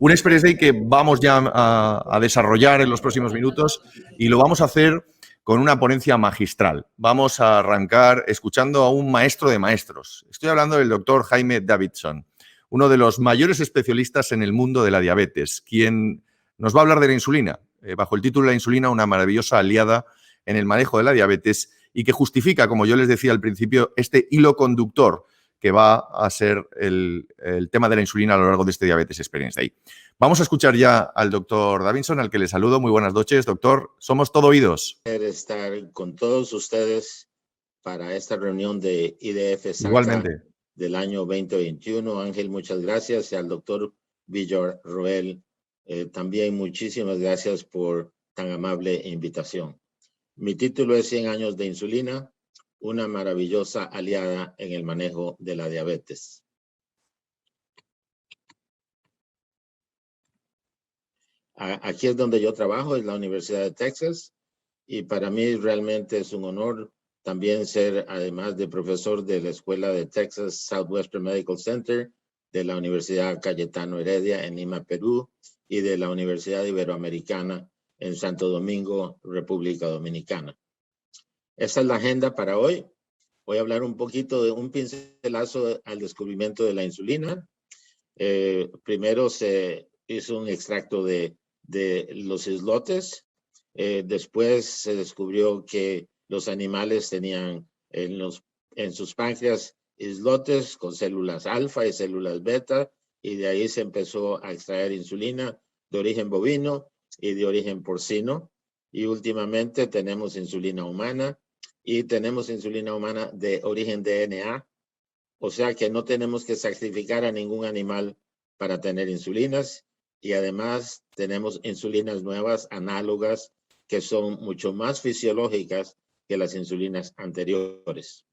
Un Express Day que vamos ya a desarrollar en los próximos minutos y lo vamos a hacer con una ponencia magistral. Vamos a arrancar escuchando a un maestro de maestros. Estoy hablando del doctor Jaime Davidson, uno de los mayores especialistas en el mundo de la diabetes, quien nos va a hablar de la insulina, bajo el título de La insulina, una maravillosa aliada en el manejo de la diabetes y que justifica, como yo les decía al principio, este hilo conductor que va a ser el tema de la insulina a lo largo de este Diabetes Experience Day. Vamos a escuchar ya al doctor Davidson, al que le saludo. Muy buenas noches, doctor. Somos todo oídos. Estar con todos ustedes para esta reunión de IDF SACA Igualmente. del año 2021. Ángel, muchas gracias. Y al doctor Villarroel, también muchísimas gracias por tan amable invitación. Mi título es 100 años de insulina, una maravillosa aliada en el manejo de la diabetes. Aquí es donde yo trabajo, es la Universidad de Texas, y para mí realmente es un honor también ser, además de profesor de la Escuela de Texas Southwestern Medical Center, de la Universidad Cayetano Heredia en Lima, Perú, y de la Universidad Iberoamericana en Santo Domingo, República Dominicana. Esta es la agenda para hoy. Voy a hablar un poquito de un pincelazo al descubrimiento de la insulina. Primero se hizo un extracto de los islotes. Después se descubrió que los animales tenían en sus páncreas islotes con células alfa y células beta, y de ahí se empezó a extraer insulina de origen bovino y de origen porcino. Y últimamente tenemos insulina humana, y tenemos insulina humana de origen DNA, o sea que no tenemos que sacrificar a ningún animal para tener insulinas, y además tenemos insulinas nuevas, análogas, que son mucho más fisiológicas que las insulinas anteriores.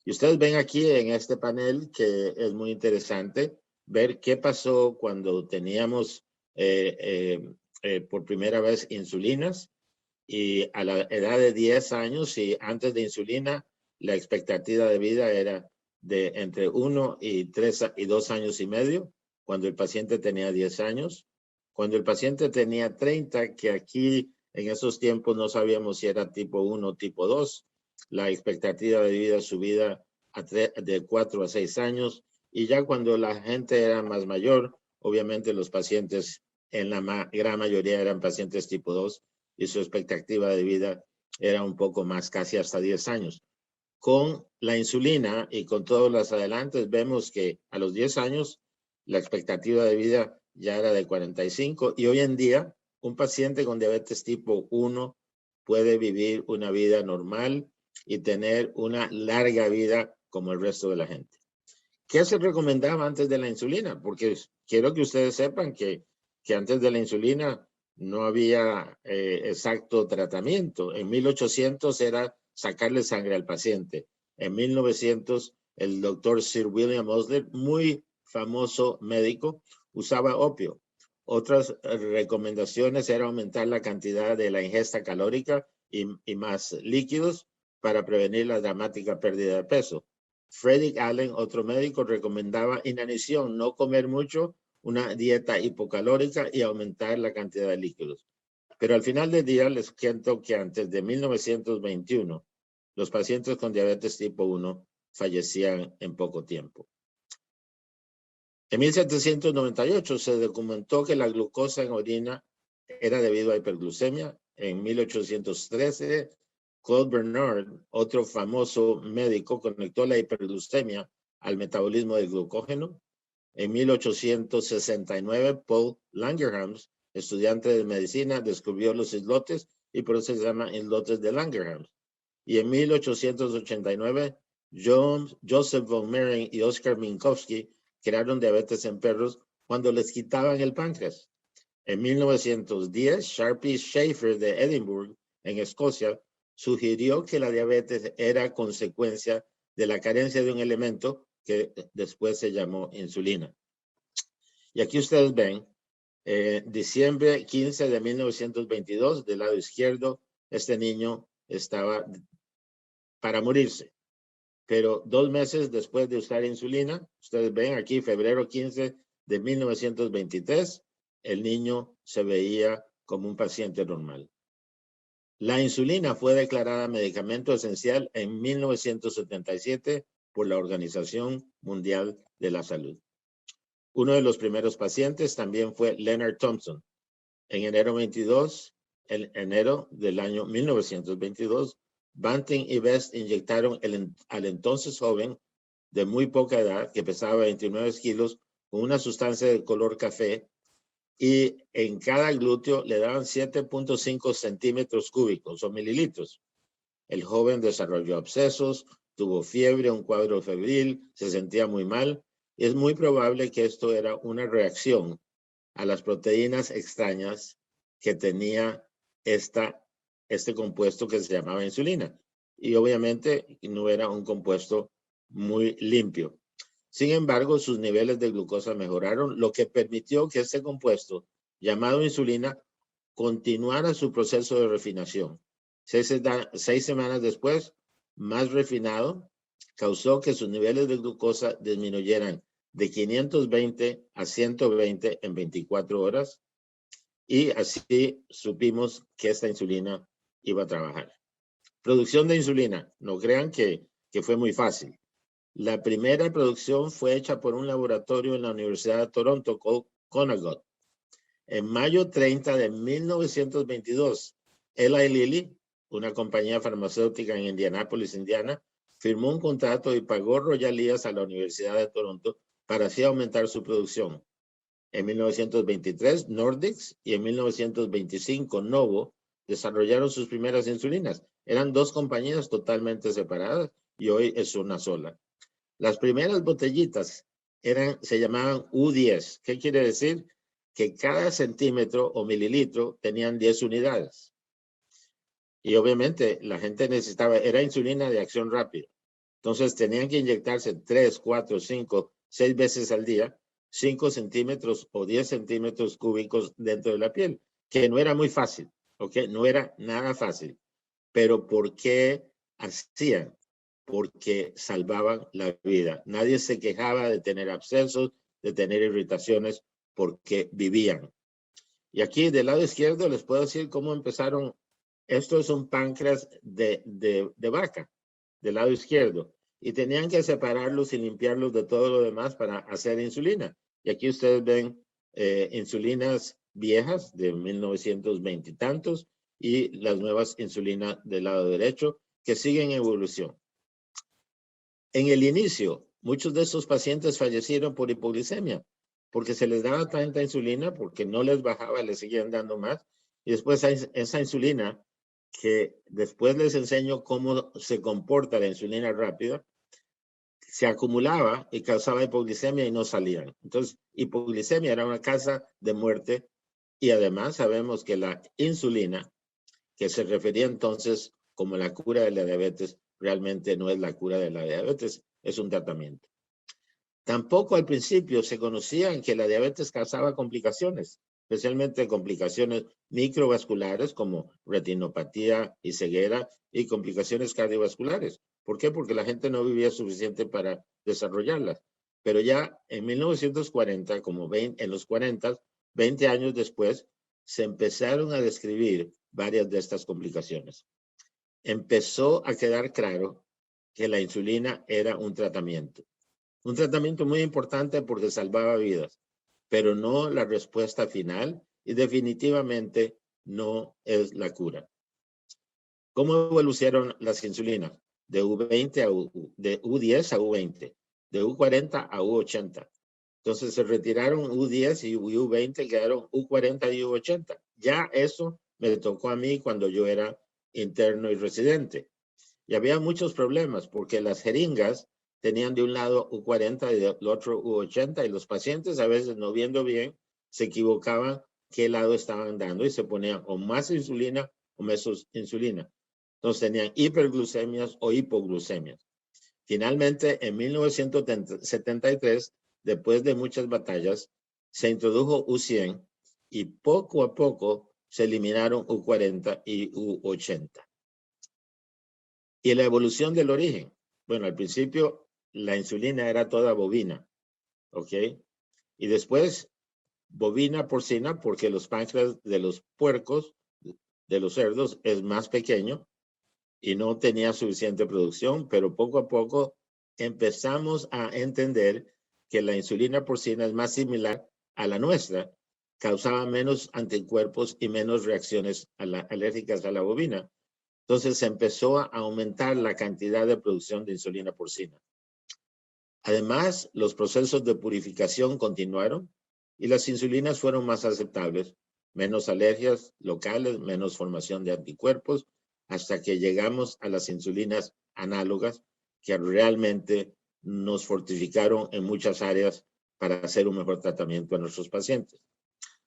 Y ustedes ven aquí en este panel que es muy interesante ver qué pasó cuando teníamos por primera vez insulinas, y a la edad de 10 años y antes de insulina, la expectativa de vida era de entre 1 y 2 años y medio, cuando el paciente tenía 10 años. Cuando el paciente tenía 30, que aquí en esos tiempos no sabíamos si era tipo 1 o tipo 2, la expectativa de vida subida de 4 a 6 años, y ya cuando la gente era más mayor, obviamente los pacientes en la gran mayoría eran pacientes tipo 2, y su expectativa de vida era un poco más, casi hasta 10 años. Con la insulina y con todos los adelantos, vemos que a los 10 años la expectativa de vida ya era de 45, y hoy en día un paciente con diabetes tipo 1 puede vivir una vida normal y tener una larga vida como el resto de la gente. ¿Qué se recomendaba antes de la insulina? Porque quiero que ustedes sepan que antes de la insulina no había exacto tratamiento. En 1800 era sacarle sangre al paciente. En 1900, el doctor Sir William Osler, muy famoso médico, usaba opio. Otras recomendaciones eran aumentar la cantidad de la ingesta calórica y más líquidos para prevenir la dramática pérdida de peso. Frederick Allen, otro médico, recomendaba inanición, no comer mucho, una dieta hipocalórica y aumentar la cantidad de líquidos. Pero al final del día les cuento que antes de 1921, los pacientes con diabetes tipo 1 fallecían en poco tiempo. En 1798 se documentó que la glucosa en orina era debido a hiperglucemia. En 1813, Claude Bernard, otro famoso médico, conectó la hiperglucemia al metabolismo del glucógeno. En 1869, Paul Langerhans, estudiante de medicina, descubrió los islotes, y por eso se llaman islotes de Langerhans. Y en 1889, Joseph von Mering y Oscar Minkowski crearon diabetes en perros cuando les quitaban el páncreas. En 1910, Sharpie Schaefer de Edinburgh, en Escocia, sugirió que la diabetes era consecuencia de la carencia de un elemento que después se llamó insulina. Y aquí ustedes ven, diciembre 15 de 1922, del lado izquierdo, este niño estaba para morirse. Pero 2 meses después de usar insulina, ustedes ven aquí, febrero 15 de 1923, el niño se veía como un paciente normal. La insulina fue declarada medicamento esencial en 1977 por la Organización Mundial de la Salud. Uno de los primeros pacientes también fue Leonard Thompson. En enero del año 1922, Banting y Best inyectaron al entonces joven de muy poca edad, que pesaba 29 kilos, con una sustancia de color café, y en cada glúteo le daban 7.5 centímetros cúbicos o mililitros. El joven desarrolló abscesos, tuvo fiebre, un cuadro febril, se sentía muy mal. Es muy probable que esto era una reacción a las proteínas extrañas que tenía este compuesto que se llamaba insulina. Y obviamente no era un compuesto muy limpio. Sin embargo, sus niveles de glucosa mejoraron, lo que permitió que este compuesto, llamado insulina, continuara su proceso de refinación. 6 semanas después, más refinado, causó que sus niveles de glucosa disminuyeran de 520 a 120 en 24 horas, y así supimos que esta insulina iba a trabajar. Producción de insulina, no crean que fue muy fácil. La primera producción fue hecha por un laboratorio en la Universidad de Toronto, Conagot. En mayo 30 de 1922, Eli Lilly, una compañía farmacéutica en Indianápolis, Indiana, firmó un contrato y pagó royalías a la Universidad de Toronto para así aumentar su producción. En 1923, Nordics, y en 1925, Novo, desarrollaron sus primeras insulinas. Eran dos compañías totalmente separadas y hoy es una sola. Las primeras botellitas se llamaban U10. ¿Qué quiere decir? Que cada centímetro o mililitro tenían 10 unidades. Y obviamente la gente era insulina de acción rápida. Entonces tenían que inyectarse 3, 4, 5, 6 veces al día, 5 centímetros o 10 centímetros cúbicos dentro de la piel, que no era muy fácil, ¿ok? No era nada fácil. Pero ¿por qué hacían? Porque salvaban la vida. Nadie se quejaba de tener abscesos, de tener irritaciones, porque vivían. Y aquí del lado izquierdo les puedo decir cómo empezaron. Esto es un páncreas de vaca, del lado izquierdo. Y tenían que separarlos y limpiarlos de todo lo demás para hacer insulina. Y aquí ustedes ven insulinas viejas de 1920 y tantos y las nuevas insulinas del lado derecho que siguen en evolución. En el inicio, muchos de estos pacientes fallecieron por hipoglicemia, porque se les daba tanta insulina, porque no les bajaba, les seguían dando más. Y después esa insulina, que después les enseño cómo se comporta la insulina rápida, se acumulaba y causaba hipoglicemia y no salían. Entonces, hipoglicemia era una causa de muerte, y además sabemos que la insulina, que se refería entonces como la cura de la diabetes, realmente no es la cura de la diabetes, es un tratamiento. Tampoco al principio se conocían que la diabetes causaba complicaciones, especialmente complicaciones microvasculares como retinopatía y ceguera, y complicaciones cardiovasculares. ¿Por qué? Porque la gente no vivía suficiente para desarrollarlas. Pero ya en 1940, en los 40, 20 años después, se empezaron a describir varias de estas complicaciones. Empezó a quedar claro que la insulina era un tratamiento muy importante porque salvaba vidas, pero no la respuesta final, y definitivamente no es la cura. ¿Cómo evolucionaron las insulinas? De U10 a U20, de U40 a U80. Entonces se retiraron U10 y U20, quedaron U40 y U80. Ya eso me tocó a mí cuando yo era interno y residente. Y había muchos problemas porque las jeringas tenían de un lado U40 y del otro U80, y los pacientes, a veces no viendo bien, se equivocaban qué lado estaban dando y se ponían o más insulina o menos insulina. Entonces tenían hiperglucemias o hipoglucemias. Finalmente, en 1973, después de muchas batallas, se introdujo U100 y poco a poco se eliminaron U40 y U80. Y la evolución del origen. Bueno, al principio la insulina era toda bovina, ¿ok? Y después bovina porcina, porque los páncreas de los puercos, de los cerdos, es más pequeño y no tenía suficiente producción, pero poco a poco empezamos a entender que la insulina porcina es más similar a la nuestra, causaba menos anticuerpos y menos reacciones alérgicas a la bovina. Entonces se empezó a aumentar la cantidad de producción de insulina porcina. Además, los procesos de purificación continuaron y las insulinas fueron más aceptables, menos alergias locales, menos formación de anticuerpos, hasta que llegamos a las insulinas análogas que realmente nos fortificaron en muchas áreas para hacer un mejor tratamiento a nuestros pacientes.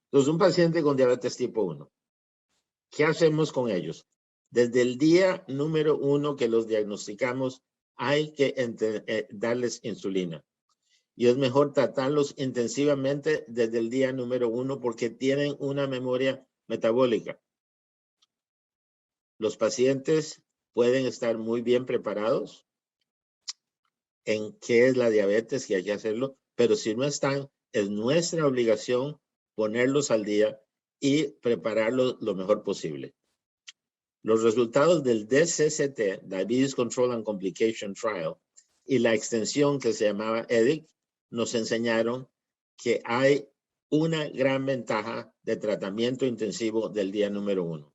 Entonces, un paciente con diabetes tipo 1, ¿qué hacemos con ellos? Desde el día número 1 que los diagnosticamos, hay que darles insulina. Y es mejor tratarlos intensivamente desde el día número 1 porque tienen una memoria metabólica. Los pacientes pueden estar muy bien preparados en qué es la diabetes y hay que hacerlo, pero si no están, es nuestra obligación ponerlos al día y prepararlos lo mejor posible. Los resultados del DCCT, Diabetes Control and Complication Trial, y la extensión que se llamaba EDIC, nos enseñaron que hay una gran ventaja de tratamiento intensivo del día número 1.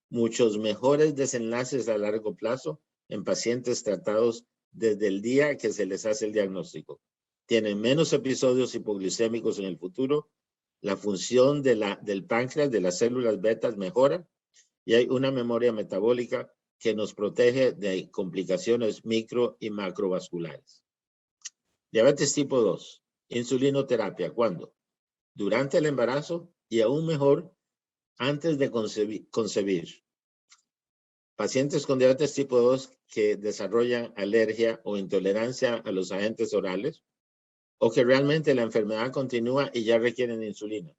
Muchos mejores desenlaces a largo plazo en pacientes tratados desde el día que se les hace el diagnóstico. Tienen menos episodios hipoglicémicos en el futuro, la función del páncreas, de las células betas mejora, y hay una memoria metabólica que nos protege de complicaciones micro y macrovasculares. Diabetes tipo 2, insulinoterapia, ¿cuándo? Durante el embarazo y aún mejor, antes de concebir. Pacientes con diabetes tipo 2 que desarrollan alergia o intolerancia a los agentes orales o que realmente la enfermedad continúa y ya requieren insulina.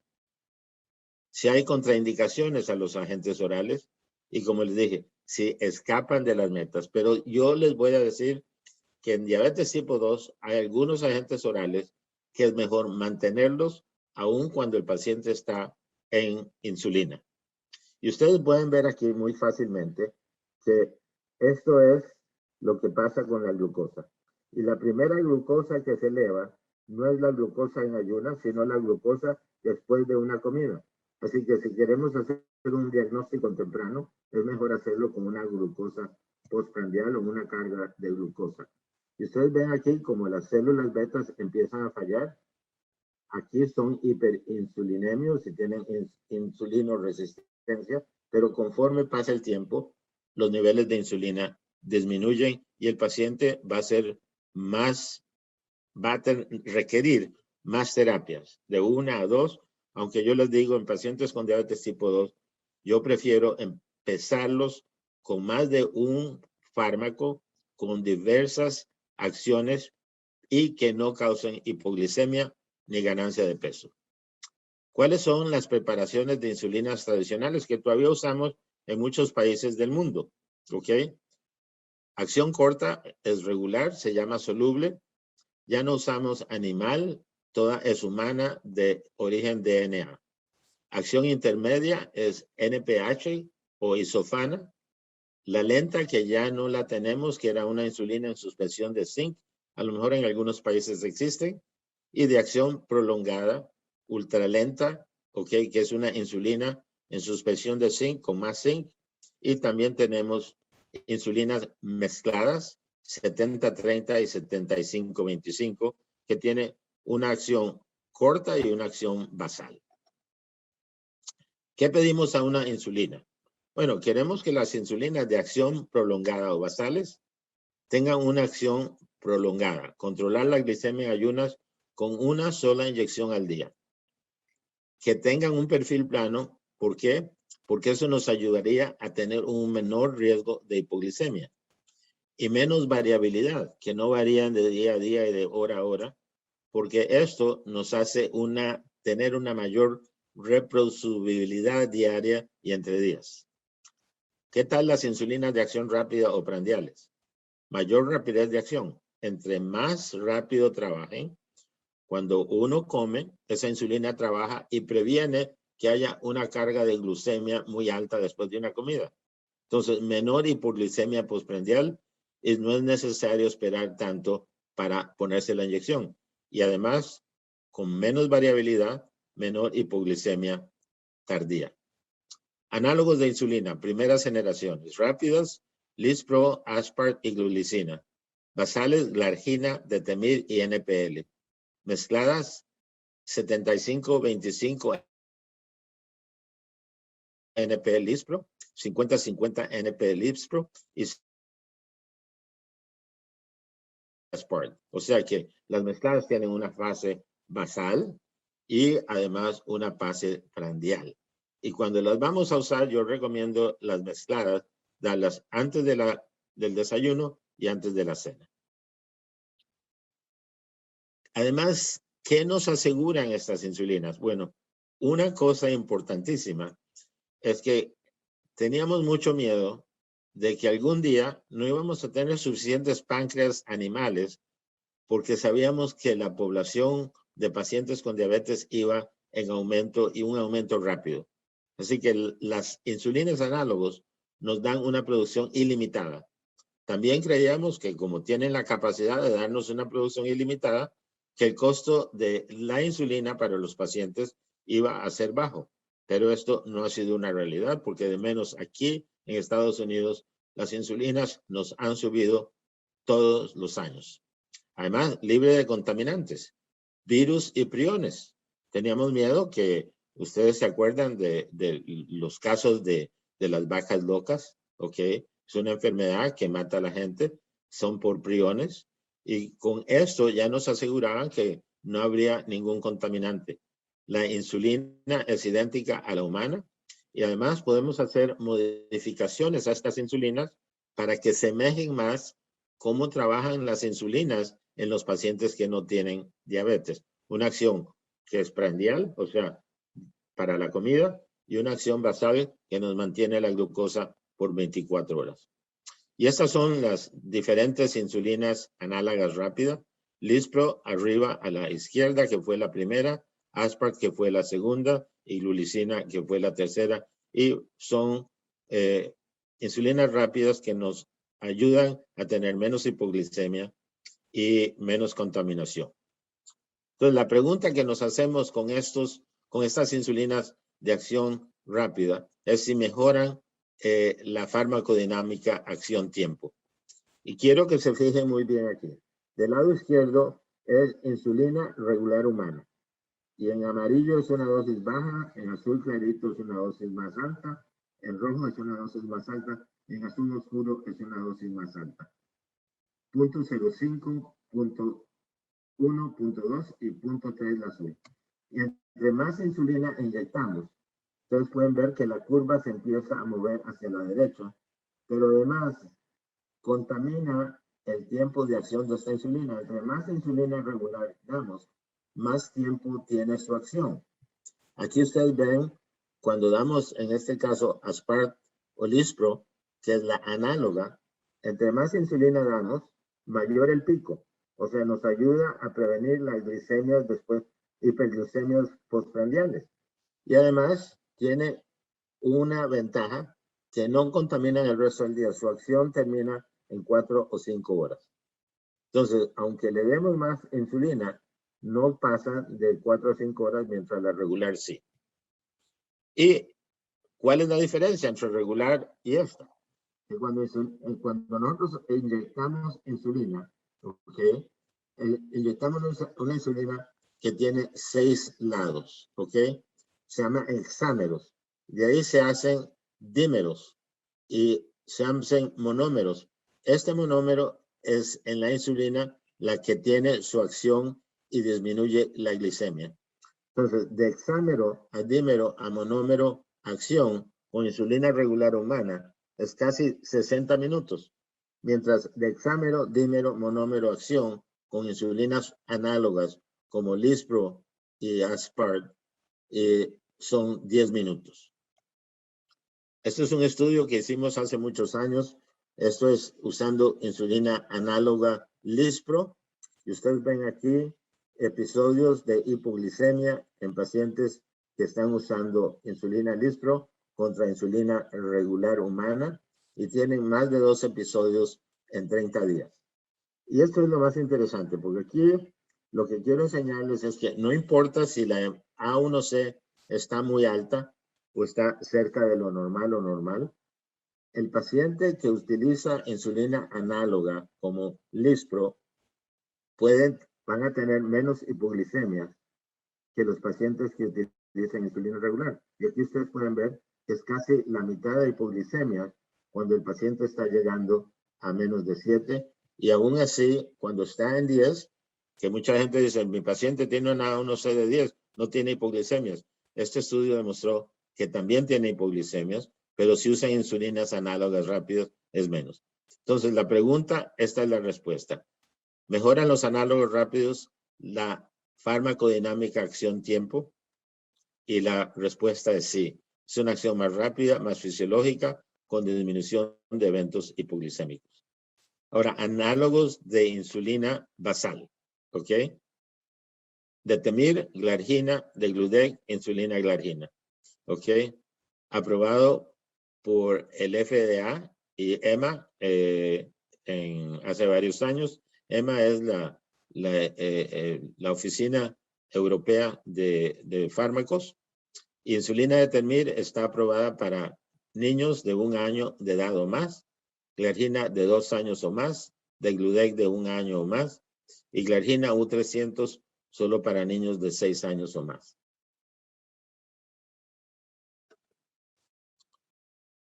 Si hay contraindicaciones a los agentes orales y como les dije, si escapan de las metas, pero yo les voy a decir que en diabetes tipo 2 hay algunos agentes orales que es mejor mantenerlos aun cuando el paciente está en insulina. Y ustedes pueden ver aquí muy fácilmente que esto es lo que pasa con la glucosa. Y la primera glucosa que se eleva no es la glucosa en ayunas, sino la glucosa después de una comida. Así que si queremos hacer un diagnóstico temprano, es mejor hacerlo con una glucosa postprandial o una carga de glucosa. Y ustedes ven aquí como las células betas empiezan a fallar. Aquí son hiperinsulinemios y tienen insulinoresistencia, pero conforme pasa el tiempo, los niveles de insulina disminuyen y el paciente va a requerir más terapias, de 1 a 2, aunque yo les digo, en pacientes con diabetes tipo 2, yo prefiero empezarlos con más de un fármaco, con diversas acciones y que no causen hipoglicemia ni ganancia de peso. ¿Cuáles son las preparaciones de insulinas tradicionales que todavía usamos en muchos países del mundo? ¿Ok? Acción corta es regular, se llama soluble. Ya no usamos animal, toda es humana de origen DNA. Acción intermedia es NPH o isofana. La lenta, que ya no la tenemos, que era una insulina en suspensión de zinc, a lo mejor en algunos países existen. Y de acción prolongada, ultralenta, ¿ok? Que es una insulina en suspensión de zinc con más zinc. Y también tenemos insulinas mezcladas, 70-30 y 75-25, que tiene una acción corta y una acción basal. ¿Qué pedimos a una insulina? Bueno, queremos que las insulinas de acción prolongada o basales tengan una acción prolongada, controlar la glicemia en ayunas con una sola inyección al día. Que tengan un perfil plano, ¿por qué? Porque eso nos ayudaría a tener un menor riesgo de hipoglicemia y menos variabilidad, que no varían de día a día y de hora a hora, porque esto nos hace tener una mayor reproducibilidad diaria y entre días. ¿Qué tal las insulinas de acción rápida o prandiales? Mayor rapidez de acción. Entre más rápido trabajen, Cuando uno come, esa insulina trabaja y previene que haya una carga de glucemia muy alta después de una comida. Entonces, menor hipoglicemia postprandial y no es necesario esperar tanto para ponerse la inyección. Y además, con menos variabilidad, menor hipoglicemia tardía. Análogos de insulina, primeras generaciones, rápidas, Lispro, Aspart y glulicina. Basales, Glargina, Detemir y NPL. Mezcladas, 75-25 NPL Lispro, 50-50 NPL Lispro y Aspart. O sea que las mezcladas tienen una fase basal y además una fase prandial. Y cuando las vamos a usar, yo recomiendo las mezcladas, darlas antes del desayuno y antes de la cena. Además, ¿qué nos aseguran estas insulinas? Bueno, una cosa importantísima es que teníamos mucho miedo de que algún día no íbamos a tener suficientes páncreas animales porque sabíamos que la población de pacientes con diabetes iba en aumento y un aumento rápido. Así que las insulinas análogos nos dan una producción ilimitada. También creíamos que como tienen la capacidad de darnos una producción ilimitada, que el costo de la insulina para los pacientes iba a ser bajo. Pero esto no ha sido una realidad porque de menos aquí en Estados Unidos las insulinas nos han subido todos los años. Además, libre de contaminantes, virus y priones. Teníamos miedo que ustedes se acuerdan de los casos de las vacas locas, ¿ok? Es una enfermedad que mata a la gente, son por priones, y con esto ya nos aseguraban que no habría ningún contaminante. La insulina es idéntica a la humana y además podemos hacer modificaciones a estas insulinas para que semejen más cómo trabajan las insulinas en los pacientes que no tienen diabetes. Una acción que es prandial, o sea, para la comida, y una acción basal que nos mantiene la glucosa por 24 horas. Y estas son las diferentes insulinas análogas rápidas. Lispro arriba a la izquierda, que fue la primera, Aspart, que fue la segunda, y glulicina, que fue la tercera. Y son insulinas rápidas que nos ayudan a tener menos hipoglicemia y menos contaminación. Entonces, la pregunta que nos hacemos con estas insulinas de acción rápida es si mejoran la farmacodinámica acción-tiempo. Y quiero que se fijen muy bien aquí. Del lado izquierdo es insulina regular humana. Y en amarillo es una dosis baja, en azul clarito es una dosis más alta, en rojo es una dosis más alta, y en azul oscuro es una dosis más alta. 0.05, 1, 2 y 3 la azul. Y entre más insulina inyectamos, ustedes pueden ver que la curva se empieza a mover hacia la derecha, pero además contamina el tiempo de acción de esta insulina. Entre más insulina regular damos, más tiempo tiene su acción. Aquí ustedes ven, cuando damos, en este caso, Aspart o Lispro, que es la análoga, entre más insulina damos, mayor el pico. O sea, nos ayuda a prevenir las glicemias después, hiperglicemias postprandiales. Y además tiene una ventaja que no contamina el resto del día. Su acción termina en 4 o 5 horas. Entonces, aunque le demos más insulina, no pasa de 4 a 5 horas, mientras la regular sí. ¿Y cuál es la diferencia entre regular y esta? Que cuando nosotros inyectamos insulina, ¿ok? Inyectamos una insulina que tiene 6 lados, ¿ok? Se llama hexámeros. De ahí se hacen dímeros y se hacen monómeros. Este monómero es en la insulina la que tiene su acción y disminuye la glicemia. Entonces, de hexámero a dímero a monómero acción con insulina regular humana es casi 60 minutos, mientras de hexámero, dímero, monómero acción con insulinas análogas como Lispro y Aspart son 10 minutos. Este es un estudio que hicimos hace muchos años. Esto es usando insulina análoga Lispro. Y ustedes ven aquí episodios de hipoglicemia en pacientes que están usando insulina Lispro contra insulina regular humana y tienen más de 2 episodios en 30 días. Y esto es lo más interesante, porque aquí lo que quiero enseñarles es que no importa si la A1C está muy alta o está cerca de lo normal, el paciente que utiliza insulina análoga como Lispro van a tener menos hipoglicemia que los pacientes que utilizan insulina regular. Y aquí ustedes pueden ver que es casi la mitad de hipoglicemia cuando el paciente está llegando a menos de 7. Y aún así, cuando está en 10, que mucha gente dice, mi paciente tiene una A1C de 10, no tiene hipoglicemias. Este estudio demostró que también tiene hipoglicemias, pero si usan insulinas análogas rápidas, es menos. Entonces, la pregunta, esta es la respuesta. ¿Mejoran los análogos rápidos la farmacodinámica acción-tiempo? Y la respuesta es sí. Es una acción más rápida, más fisiológica, con disminución de eventos hipoglicémicos. Ahora, análogos de insulina basal, ¿ok? Detemir, glargina, degludec, insulina glargina, ¿ok? Aprobado por el FDA y EMA hace varios años. EMA es la Oficina Europea de Fármacos. Insulina Detemir está aprobada para niños de 1 año de edad o más, glargina de 2 años o más, degludec de 1 año o más, y glargina U300 solo para niños de 6 años o más.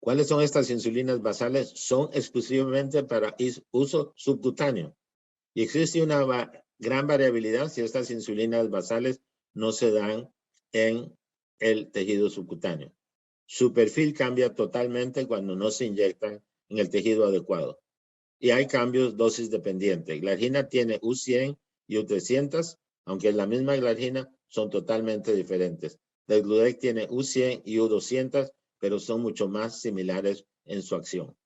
¿Cuáles son estas insulinas basales? Son exclusivamente para uso subcutáneo. Y existe una gran variabilidad si estas insulinas basales no se dan en el tejido subcutáneo. Su perfil cambia totalmente cuando no se inyectan en el tejido adecuado. Y hay cambios dosis dependientes. Glargina tiene U100 y U300, aunque es la misma glargina, son totalmente diferentes. Degludec tiene U100 y U200, pero son mucho más similares en su acción.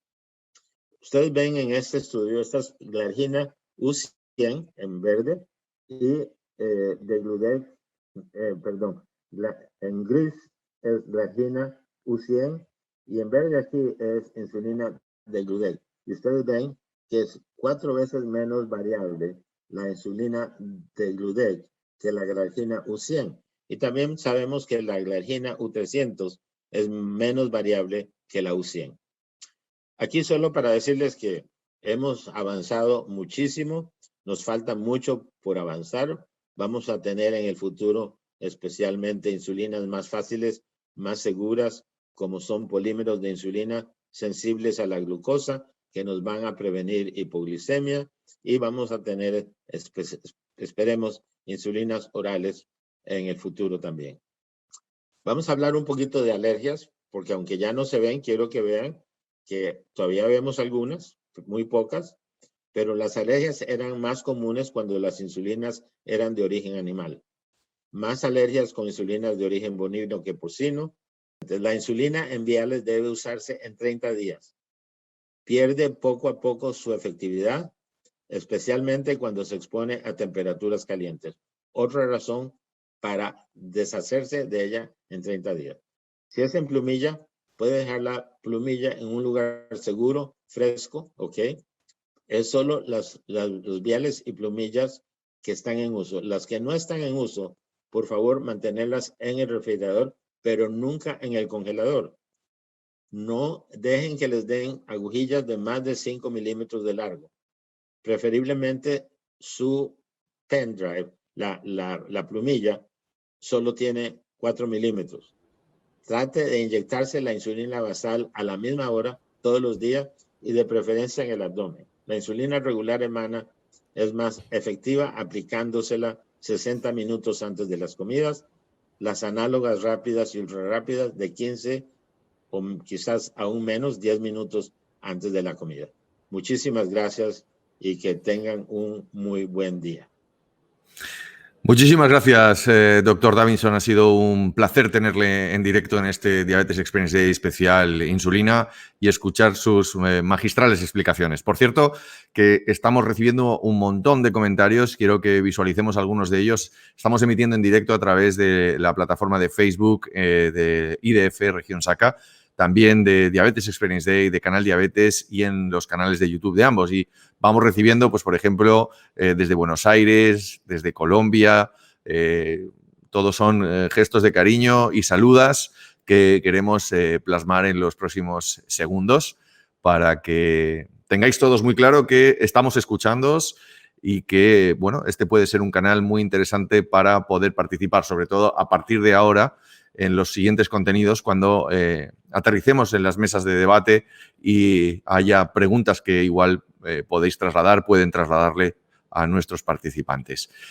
Ustedes ven en este estudio, esta es glargina U100 en verde y degludec, en gris es glargina U100 y en verde aquí es insulina degludec. Y ustedes ven que es 4 veces menos variable la insulina degludec que la glargina U100. Y también sabemos que la glargina U300 es menos variable que la U100. Aquí solo para decirles que hemos avanzado muchísimo, nos falta mucho por avanzar. Vamos a tener en el futuro especialmente insulinas más fáciles, más seguras, como son polímeros de insulina sensibles a la glucosa, que nos van a prevenir hipoglicemia, y vamos a tener, esperemos, insulinas orales en el futuro también. Vamos a hablar un poquito de alergias, porque aunque ya no se ven, quiero que vean que todavía vemos algunas, muy pocas, pero las alergias eran más comunes cuando las insulinas eran de origen animal. Más alergias con insulinas de origen bovino que porcino. Entonces, la insulina en viales debe usarse en 30 días. Pierde poco a poco su efectividad, especialmente cuando se expone a temperaturas calientes. Otra razón para deshacerse de ella en 30 días. Si es en plumilla, puede dejar la plumilla en un lugar seguro, fresco, ¿ok? Es solo los viales y plumillas que están en uso. Las que no están en uso, por favor, mantenerlas en el refrigerador, pero nunca en el congelador. No dejen que les den agujillas de más de 5 milímetros de largo. Preferiblemente su pen drive, la plumilla, solo tiene 4 milímetros. Trate de inyectarse la insulina basal a la misma hora todos los días y de preferencia en el abdomen. La insulina regular humana es más efectiva aplicándosela 60 minutos antes de las comidas. Las análogas rápidas y ultrarrápidas de 15 o quizás aún menos 10 minutos antes de la comida. Muchísimas gracias y que tengan un muy buen día. Muchísimas gracias, doctor Davidson. Ha sido un placer tenerle en directo en este Diabetes Experience Day especial Insulina y escuchar sus magistrales explicaciones. Por cierto, que estamos recibiendo un montón de comentarios. Quiero que visualicemos algunos de ellos. Estamos emitiendo en directo a través de la plataforma de Facebook de IDF Región SACA, también de Diabetes Experience Day, de Canal Diabetes y en los canales de YouTube de ambos. Y vamos recibiendo, pues, por ejemplo, desde Buenos Aires, desde Colombia, todos son gestos de cariño y saludas que queremos plasmar en los próximos segundos para que tengáis todos muy claro que estamos escuchándoos y que, bueno, este puede ser un canal muy interesante para poder participar, sobre todo a partir de ahora, en los siguientes contenidos, cuando aterricemos en las mesas de debate y haya preguntas que igual pueden trasladarle a nuestros participantes.